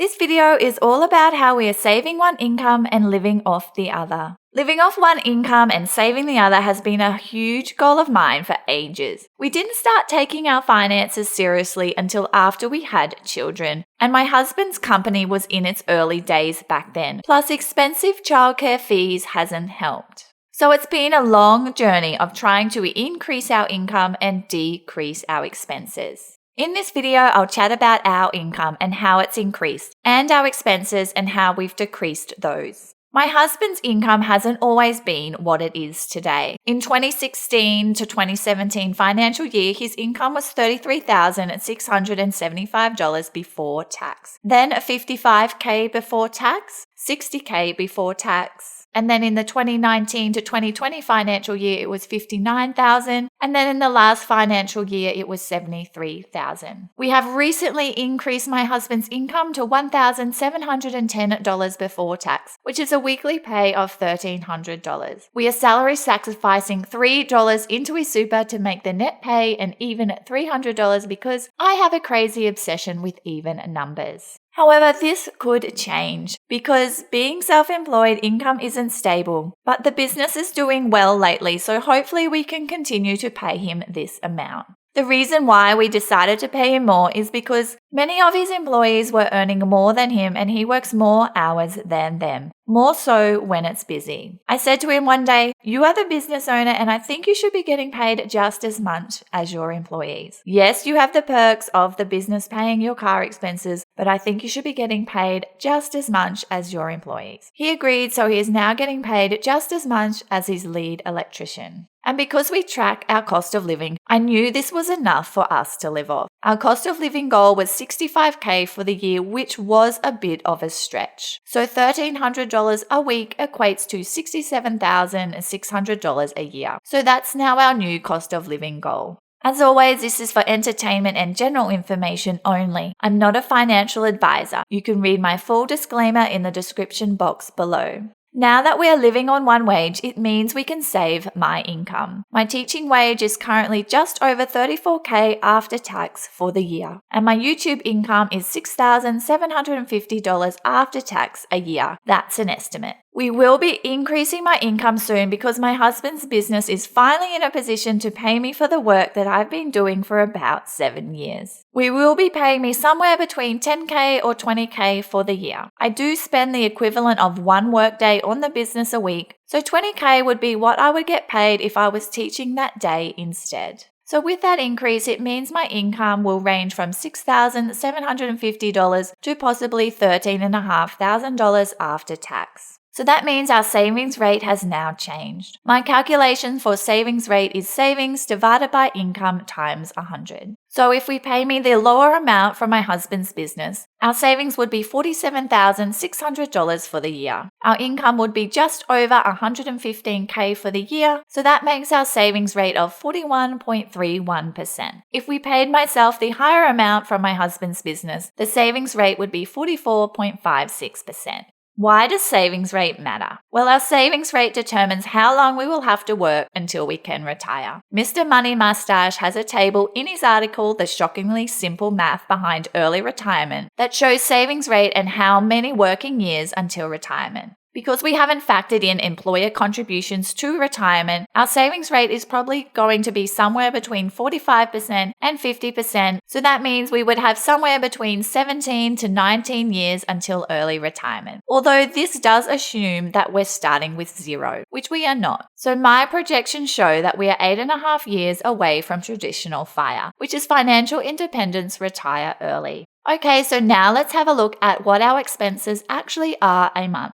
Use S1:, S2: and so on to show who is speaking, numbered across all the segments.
S1: This video is all about how we are saving one income and living off the other. Living off one income and saving the other has been a huge goal of mine for ages. We didn't start taking our finances seriously until after we had children, and my husband's company was in its early days back then, plus expensive childcare fees hasn't helped. So it's been a long journey of trying to increase our income and decrease our expenses. In this video, I'll chat about our income and how it's increased, and our expenses and how we've decreased those. My husband's income hasn't always been what it is today. In 2016 to 2017 financial year, his income was $33,675 before tax. Then $55,000 before tax, $60,000 before tax. And then in the 2019 to 2020 financial year, it was $59,000. And then in the last financial year, it was $73,000. We have recently increased my husband's income to $1,710 before tax, which is a weekly pay of $1,300. We are salary sacrificing $3 into his super to make the net pay an even $300 because I have a crazy obsession with even numbers. However, this could change because being self-employed income isn't stable, but the business is doing well lately, so hopefully we can continue to pay him this amount. The reason why we decided to pay him more is because many of his employees were earning more than him and he works more hours than them, more so when it's busy. I said to him one day, "You are the business owner and I think you should be getting paid just as much as your employees. Yes, you have the perks of the business paying your car expenses, but I think you should be getting paid just as much as your employees." He agreed, so he is now getting paid just as much as his lead electrician. And because we track our cost of living, I knew this was enough for us to live off. Our cost of living goal was $65,000 for the year, which was a bit of a stretch. So $1,300 a week equates to $67,600 a year. So that's now our new cost of living goal. As always, this is for entertainment and general information only. I'm not a financial advisor. You can read my full disclaimer in the description box below. Now that we are living on one wage, it means we can save my income. My teaching wage is currently just over $34,000 after tax for the year, and my YouTube income is $6,750 after tax a year. That's an estimate. We will be increasing my income soon because my husband's business is finally in a position to pay me for the work that I've been doing for about 7 years. We will be paying me somewhere between $10,000 or $20,000 for the year. I do spend the equivalent of one workday on the business a week, so $20,000 would be what I would get paid if I was teaching that day instead. So with that increase, it means my income will range from $6,750 to possibly $13,500 after tax. So that means our savings rate has now changed. My calculation for savings rate is savings divided by income times 100. So if we pay me the lower amount from my husband's business, our savings would be $47,600 for the year. Our income would be just over $115,000 for the year, so that makes our savings rate of 41.31%. If we paid myself the higher amount from my husband's business, the savings rate would be 44.56%. Why does savings rate matter? Well, our savings rate determines how long we will have to work until we can retire. Mr. Money Mustache has a table in his article, The Shockingly Simple Math Behind Early Retirement, that shows savings rate and how many working years until retirement. Because we haven't factored in employer contributions to retirement, our savings rate is probably going to be somewhere between 45% and 50%, so that means we would have somewhere between 17 to 19 years until early retirement. Although this does assume that we're starting with zero, which we are not. So my projections show that we are 8.5 years away from traditional FIRE, which is financial independence, retire early. Okay, so now let's have a look at what our expenses actually are a month.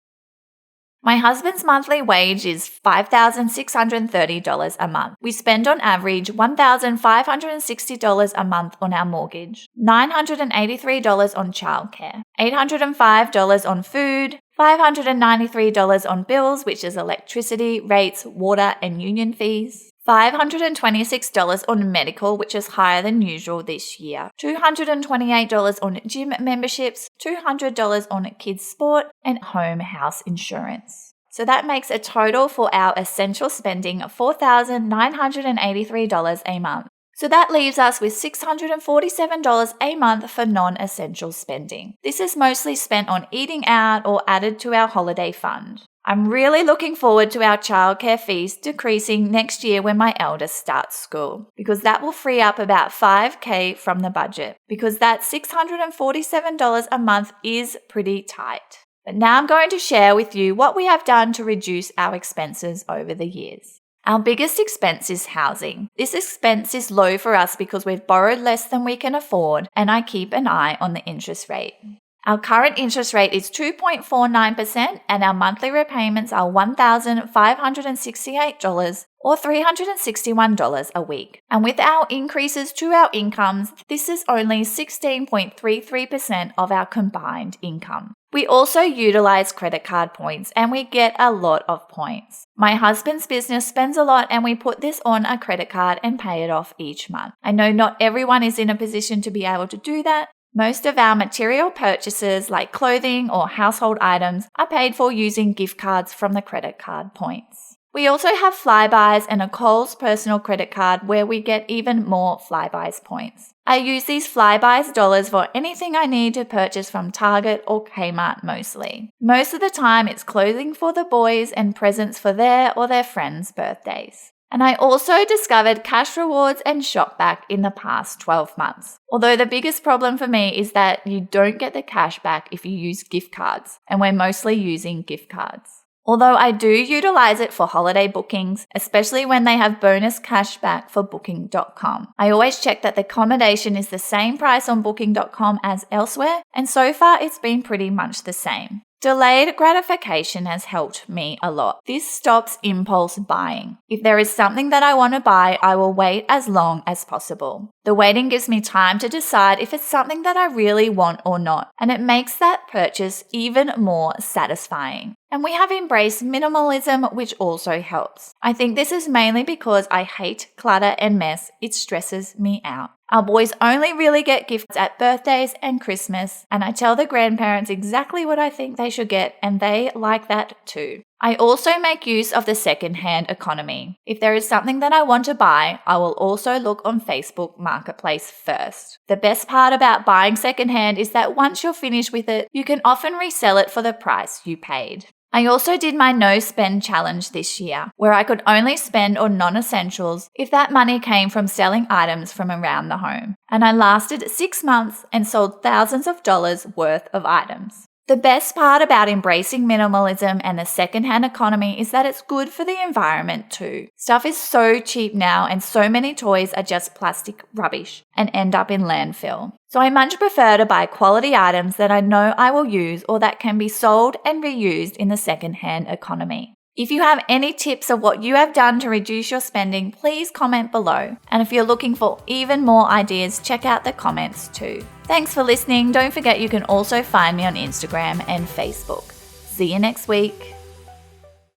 S1: My husband's monthly wage is $5,630 a month. We spend on average $1,560 a month on our mortgage, $983 on childcare, $805 on food, $593 on bills, which is electricity, rates, water, and union fees, $526 on medical, which is higher than usual this year, $228 on gym memberships, $200 on kids' sport, and home house insurance. So that makes a total for our essential spending of $4,983 a month. So that leaves us with $647 a month for non-essential spending. This is mostly spent on eating out or added to our holiday fund. I'm really looking forward to our childcare fees decreasing next year when my eldest starts school, because that will free up about $5,000 from the budget, because that $647 a month is pretty tight. But now I'm going to share with you what we have done to reduce our expenses over the years. Our biggest expense is housing. This expense is low for us because we've borrowed less than we can afford, and I keep an eye on the interest rate. Our current interest rate is 2.49% and our monthly repayments are $1,568 or $361 a week. And with our increases to our incomes, this is only 16.33% of our combined income. We also utilize credit card points and we get a lot of points. My husband's business spends a lot and we put this on a credit card and pay it off each month. I know not everyone is in a position to be able to do that. Most of our material purchases like clothing or household items are paid for using gift cards from the credit card points. We also have Flybuys and a Coles personal credit card where we get even more Flybuys points. I use these Flybuys dollars for anything I need to purchase from Target or Kmart mostly. Most of the time it's clothing for the boys and presents for their or their friends' birthdays. And I also discovered cash rewards and shopback in the past 12 months. Although the biggest problem for me is that you don't get the cash back if you use gift cards, and we're mostly using gift cards. Although I do utilize it for holiday bookings, especially when they have bonus cash back for Booking.com. I always check that the accommodation is the same price on Booking.com as elsewhere, and so far it's been pretty much the same. Delayed gratification has helped me a lot. This stops impulse buying. If there is something that I want to buy, I will wait as long as possible. The waiting gives me time to decide if it's something that I really want or not, and it makes that purchase even more satisfying. And we have embraced minimalism, which also helps. I think this is mainly because I hate clutter and mess. It stresses me out. Our boys only really get gifts at birthdays and Christmas, and I tell the grandparents exactly what I think they should get, and they like that too. I also make use of the second-hand economy. If there is something that I want to buy, I will also look on Facebook Marketplace first. The best part about buying second-hand is that once you're finished with it, you can often resell it for the price you paid. I also did my no spend challenge this year, where I could only spend on non-essentials if that money came from selling items from around the home. And I lasted 6 months and sold thousands of dollars worth of items. The best part about embracing minimalism and the second-hand economy is that it's good for the environment too. Stuff is so cheap now and so many toys are just plastic rubbish and end up in landfill. So I much prefer to buy quality items that I know I will use or that can be sold and reused in the second-hand economy. If you have any tips of what you have done to reduce your spending, please comment below. And if you're looking for even more ideas, check out the comments too. Thanks for listening. Don't forget you can also find me on Instagram and Facebook. See you next week.